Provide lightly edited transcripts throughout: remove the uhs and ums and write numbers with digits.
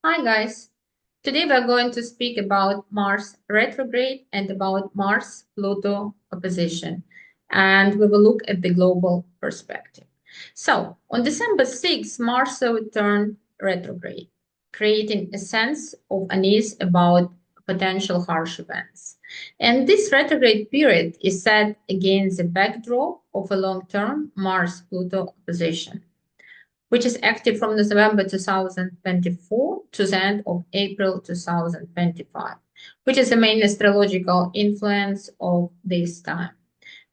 Hi guys, today we're going to speak about Mars retrograde and about Mars Pluto opposition, and we will look at the global perspective. So, on December 6th, Mars will turn retrograde, creating a sense of unease about potential harsh events. And this retrograde period is set against the backdrop of a long term Mars Pluto opposition, which is active from November 2024 to the end of April 2025, which is the main astrological influence of this time.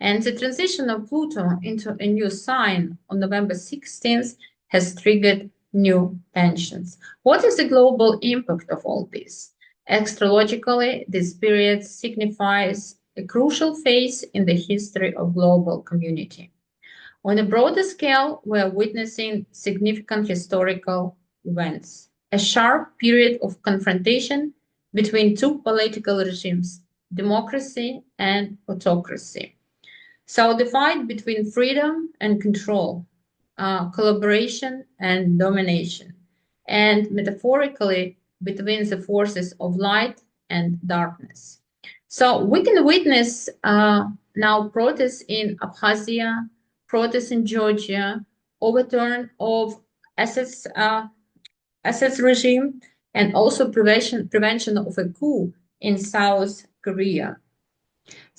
And the transition of Pluto into a new sign on November 16th has triggered new tensions. What is the global impact of all this? Astrologically, this period signifies a crucial phase in the history of global community. On a broader scale, we are witnessing significant historical events, a sharp period of confrontation between two political regimes, democracy and autocracy. So the fight between freedom and control, collaboration and domination, and metaphorically between the forces of light and darkness. So we can witness now protests in Abkhazia, protests in Georgia, overturn of assets assets regime, and also prevention of a coup in South Korea.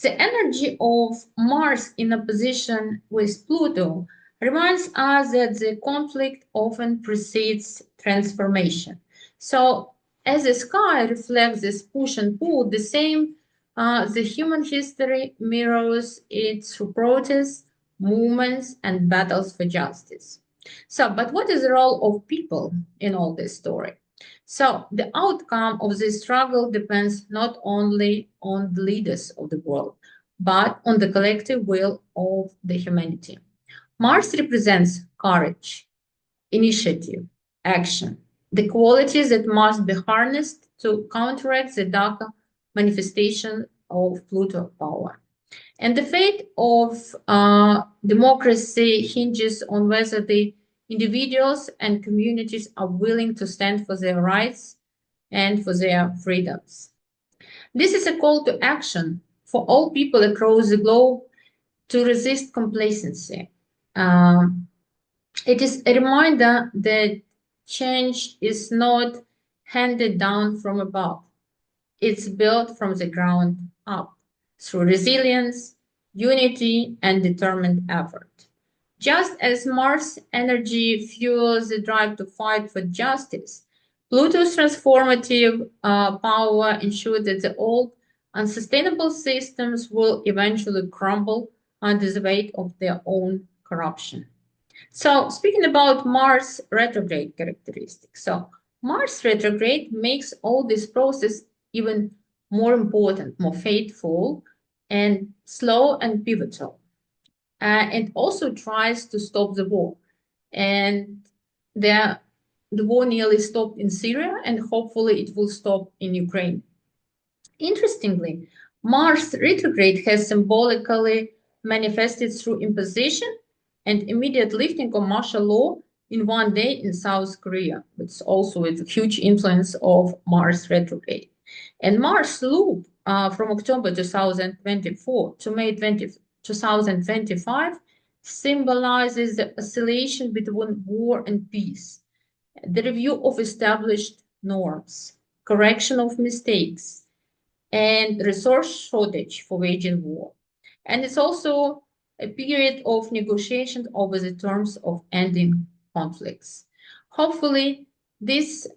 The energy of Mars in opposition with Pluto reminds us that the conflict often precedes transformation. So, as the sky reflects this push and pull, the human history mirrors it through protests, movements, and battles for justice. So, but what is the role of people in all this story? So the outcome of this struggle depends not only on the leaders of the world, but on the collective will of the humanity. Mars represents courage, initiative, action, the qualities that must be harnessed to counteract the darker manifestation of Pluto power. And the fate of democracy hinges on whether the individuals and communities are willing to stand for their rights and for their freedoms. This is a call to action for all people across the globe to resist complacency. Um, it is a reminder that change is not handed down from above. It's built from the ground up through resilience, unity, and determined effort. Just as Mars energy fuels the drive to fight for justice, Pluto's transformative power ensures that the old, unsustainable systems will eventually crumble under the weight of their own corruption. So, speaking about Mars retrograde characteristics, so Mars retrograde makes all this process even more important, more fateful, and slow and pivotal. And also tries to stop the war. And the war nearly stopped in Syria, and hopefully it will stop in Ukraine. Interestingly, Mars retrograde has symbolically manifested through imposition and immediate lifting of martial law in one day in South Korea, which also is a huge influence of Mars retrograde. And Mars loop from October 2024 to May 2025 symbolizes the oscillation between war and peace, the review of established norms, correction of mistakes, and resource shortage for waging war. And it's also a period of negotiation over the terms of ending conflicts. Hopefully, this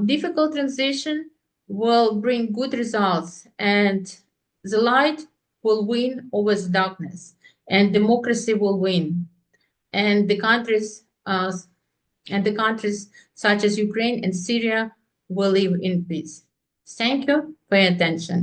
difficult transition will bring good results, and the light will win over the darkness, and democracy will win, and the countries such as Ukraine and Syria will live in peace. Thank you for your attention.